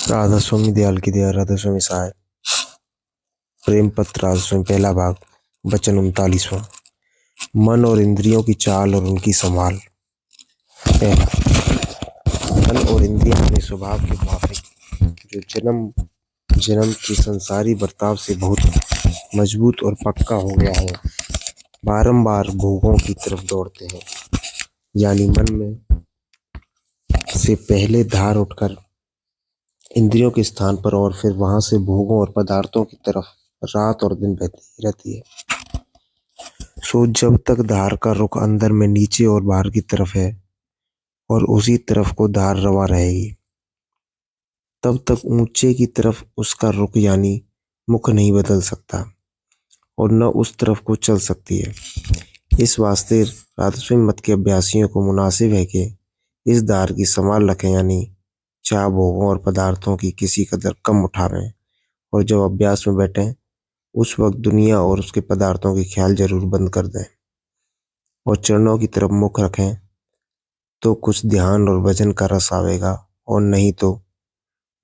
राधा स्वामी दयाल की दया। राधा स्वामी सहाय। प्रेम पत्र राधा स्वामी पहला भाग। वचन 39वां। मन और इंद्रियों की चाल और उनकी संभाल। पहला, मन और इंद्रियां अपने स्वभाव के मुताबिक जो जन्म जन्म के संसारी बर्ताव से बहुत मजबूत और पक्का हो गया है, बारंबार भोगों की तरफ दौड़ते हैं। यानी मन में से पहले धार उठकर इंद्रियों के स्थान पर और फिर वहां से भोगों और पदार्थों की तरफ रात और दिन बहती रहती है। सो जब तक धार का रुख अंदर में नीचे और बाहर की तरफ है और उसी तरफ को धार रवा रहेगी, तब तक ऊंचे की तरफ उसका रुख यानी मुख नहीं बदल सकता और न उस तरफ को चल सकती है। इस वास्ते राधास्वामी मत के अभ्यासियों को मुनासिब है कि इस धार की संभाल रखें, यानी चाह भोगों और पदार्थों की किसी कदर कम उठावें, और जब अभ्यास में बैठें उस वक्त दुनिया और उसके पदार्थों के ख्याल जरूर बंद कर दें और चरणों की तरफ मुख रखें, तो कुछ ध्यान और भजन का रस आवेगा, और नहीं तो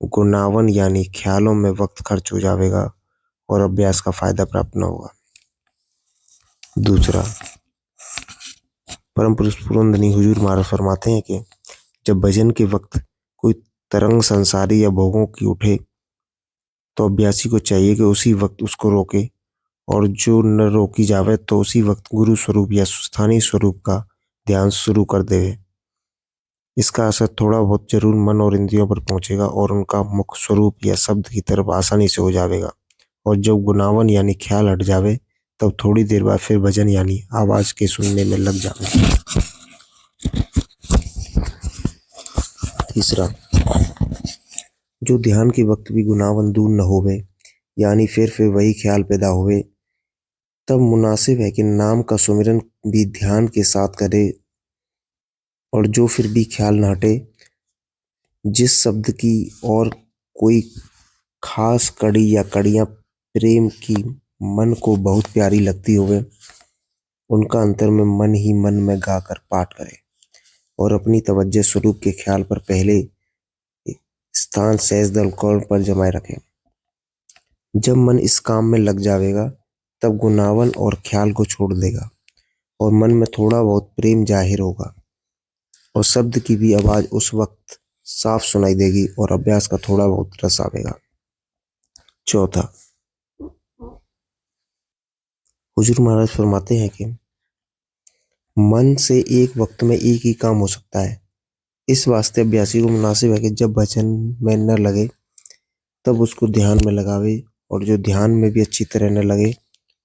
गुनावन यानी ख्यालों में वक्त खर्च हो जाएगा और अभ्यास का फायदा प्राप्त न होगा। दूसरा, परम पुरुष पुरंदनी हुजूर महाराज फरमाते हैं कि जब भजन के वक्त कोई तरंग संसारी या भोगों की उठे तो अभ्यासी को चाहिए कि उसी वक्त उसको रोके, और जो न रोकी जावे तो उसी वक्त गुरु स्वरूप या स्थानीय स्वरूप का ध्यान शुरू कर देवे। इसका असर थोड़ा बहुत जरूर मन और इंद्रियों पर पहुंचेगा और उनका मुख स्वरूप या शब्द की तरफ आसानी से हो जाएगा, और जब गुनावन यानी ख्याल हट जावे तब थोड़ी देर बाद फिर भजन यानी आवाज के सुनने में लग जावे। तीसरा, जो ध्यान के वक्त भी गुनावन दूर न होवे यानी फिर वही ख्याल पैदा होवे, तब मुनासिब है कि नाम का सुमिरन भी ध्यान के साथ करे, और जो फिर भी ख्याल न हटे, जिस शब्द की और कोई खास कड़ी या कड़ियां प्रेम की मन को बहुत प्यारी लगती होवे, उनका अंतर में मन ही मन में गाकर पाठ करे और अपनी तवज्जो स्वरूप के ख्याल पर पहले स्थान सहज दल कौल पर जमाए रखे। जब मन इस काम में लग जाएगा तब गुनावन और ख्याल को छोड़ देगा और मन में थोड़ा बहुत प्रेम जाहिर होगा और शब्द की भी आवाज उस वक्त साफ सुनाई देगी और अभ्यास का थोड़ा बहुत रस आवेगा। चौथा, हुजूर महाराज फरमाते हैं कि मन से एक वक्त में एक ही काम हो सकता है। इस वास्ते अभ्यासी को मुनासिब है कि जब भजन में न लगे तब उसको ध्यान में लगावे, और जो ध्यान में भी अच्छी तरह न लगे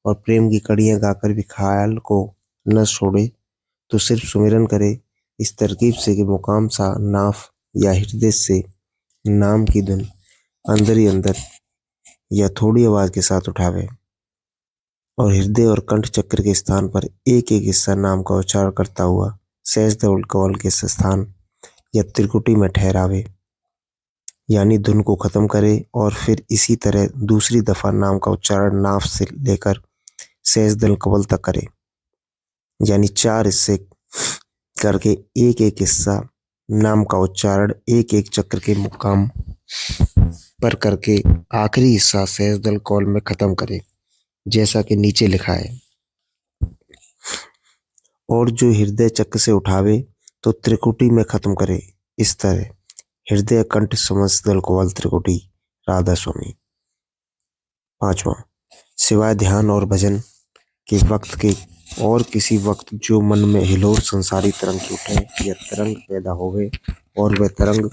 और प्रेम की कड़ियां गाकर भी ख्याल को न छोड़े तो सिर्फ सुमिरन करे इस तरकीब से कि मुकाम सा नाफ या हृदय से नाम की धुन अंदर ही अंदर या थोड़ी आवाज के साथ उठावे और हृदय और कंठ चक्र के स्थान पर एक एक हिस्सा नाम का उच्चारण करता हुआ सहज धवल कवल के स्थान या त्रिकुटी में ठहरावे, यानी धुन को खत्म करे और फिर इसी तरह दूसरी दफा नाम का उच्चारण नाफ से लेकर सहज दल कवल तक करे, यानी 4 हिस्से करके एक एक हिस्सा नाम का उच्चारण एक एक चक्र के मुकाम पर करके आखिरी हिस्सा सहज दल कौल में खत्म करे, जैसा कि नीचे लिखा है। और जो हृदय चक्र से उठावे तो त्रिकुटी में खत्म करे, इस तरह हृदय कंठ समस्त दल कौल त्रिकुटी। राधा स्वामी। पांचवा, सिवाय ध्यान और भजन के वक्त के और किसी वक्त जो मन में हिलोर संसारी तरंग की उठे या तरंग पैदा होवे और वह तरंग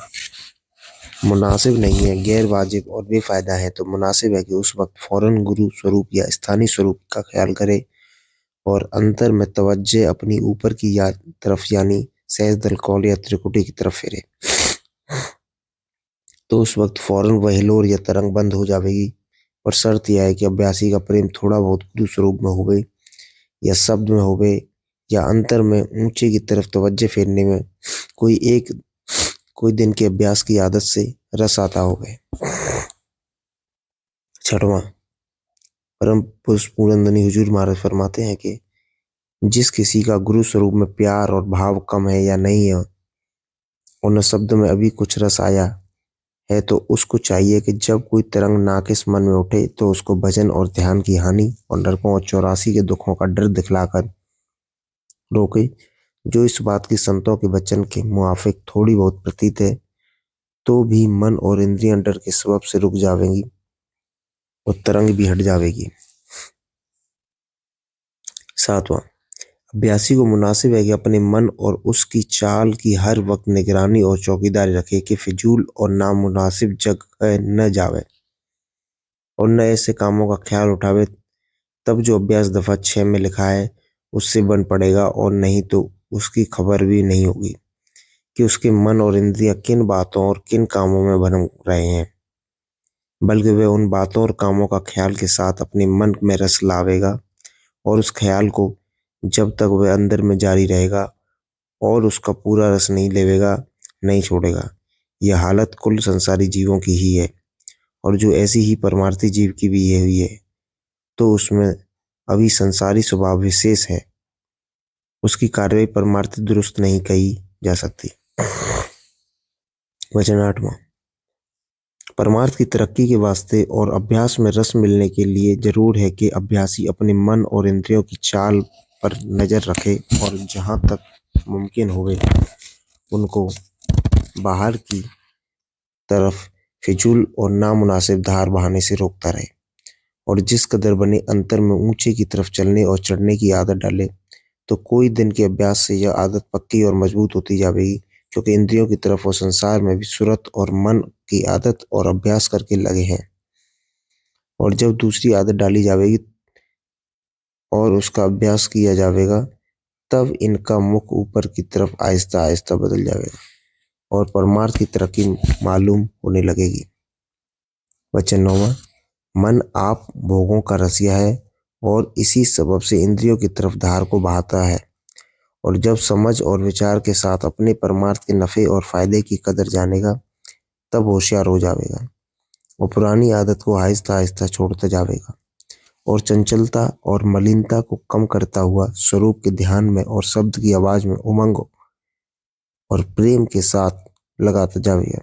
मुनासिब नहीं है, गैर वाजिब और बेफायदा है, तो मुनासिब है कि उस वक्त फौरन गुरु स्वरूप या स्थानीय स्वरूप का ख्याल करे और अंतर में तवज्जो अपनी ऊपर की तरफ यानी सहज दल कौल या त्रिकुटी की तरफ फेरे, तो उस वक्त फौरन वह हिलोर या तरंग बंद हो जाएगी। और शर्त यह है कि अभ्यासी का प्रेम थोड़ा बहुत गुरु स्वरूप में होवे या शब्द में होवे या अंतर में ऊंचे की तरफ तवज्जो फेरने में कोई दिन के अभ्यास की आदत से रस आता होवे। छठवां, परम पुरुष पूरनदनी हुजूर महाराज फरमाते हैं कि जिस किसी का गुरु स्वरूप में प्यार और भाव कम है या नहीं है और न शब्द में अभी कुछ रस आया है तो उसको चाहिए कि जब कोई तरंग नाकिस मन में उठे तो उसको भजन और ध्यान की हानि और नरकों और 84 के दुखों का डर दिखलाकर रोके। जो इस बात की संतों के वचन के मुआफिक थोड़ी बहुत प्रतीत है, तो भी मन और इंद्रियां डर के सबब से रुक जावेंगी और तरंग भी हट जावेगी। 7वां, अभ्यासी को मुनासिब है कि अपने मन और उसकी चाल की हर वक्त निगरानी और चौकीदारी रखे कि फिजूल और नामुनासिब जगह न जावे और न ऐसे कामों का ख्याल उठावे। तब जो अभ्यास दफा 6 में लिखा है उससे बन पड़ेगा, और नहीं तो उसकी खबर भी नहीं होगी कि उसके मन और इंद्रियां किन बातों और किन कामों में भन रहे हैं, बल्कि वह उन बातों और कामों का ख्याल के साथ अपने मन में रस लावेगा और उस ख्याल को जब तक वह अंदर में जारी रहेगा और उसका पूरा रस नहीं लेवेगा, नहीं छोड़ेगा। यह हालत कुल संसारी जीवों की ही है, और जो ऐसी ही परमार्थी जीव की भी ये हुई है, तो उसमें अभी संसारी स्वभाव विशेष है, उसकी कार्यवाही परमार्थी दुरुस्त नहीं कही जा सकती। वचन 8वां, परमार्थ की तरक्की के वास्ते और अभ्यास में रस मिलने के लिए जरूर है कि अभ्यासी अपने मन और इंद्रियों की चाल पर नजर रखे और जहाँ तक मुमकिन होवे उनको बाहर की तरफ फिजूल और नामुनासिब धार बहाने से रोकता रहे, और जिस कदर बने अंतर में ऊंचे की तरफ चलने और चढ़ने की आदत डाले, तो कोई दिन के अभ्यास से यह आदत पक्की और मजबूत होती जाएगी, क्योंकि इंद्रियों की तरफ और संसार में भी सूरत और मन की आदत और अभ्यास करके लगे हैं। और जब दूसरी आदत डाली जाएगी और उसका अभ्यास किया जाएगा, तब इनका मुख ऊपर की तरफ आहिस्ता आहिस्ता बदल जाएगा और परमार्थ की तरक्की मालूम होने लगेगी। वचन 9वां, मन आप भोगों का रसिया है और इसी सबब से इंद्रियों की तरफ धार को बहाता है, और जब समझ और विचार के साथ अपने परमार्थ के नफे और फायदे की कदर जानेगा, तब होशियार हो जाएगा और पुरानी आदत को आहिस्ता आहिस्ता छोड़ता जाएगा और चंचलता और मलिनता को कम करता हुआ स्वरूप के ध्यान में और शब्द की आवाज में उमंग और प्रेम के साथ लगाता जाएगा।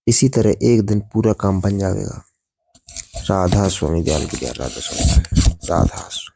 इसी तरह एक दिन पूरा काम बन जाएगा। राधा स्वामी दयाल की दया, राधा स्वामी, राधा स्वामी।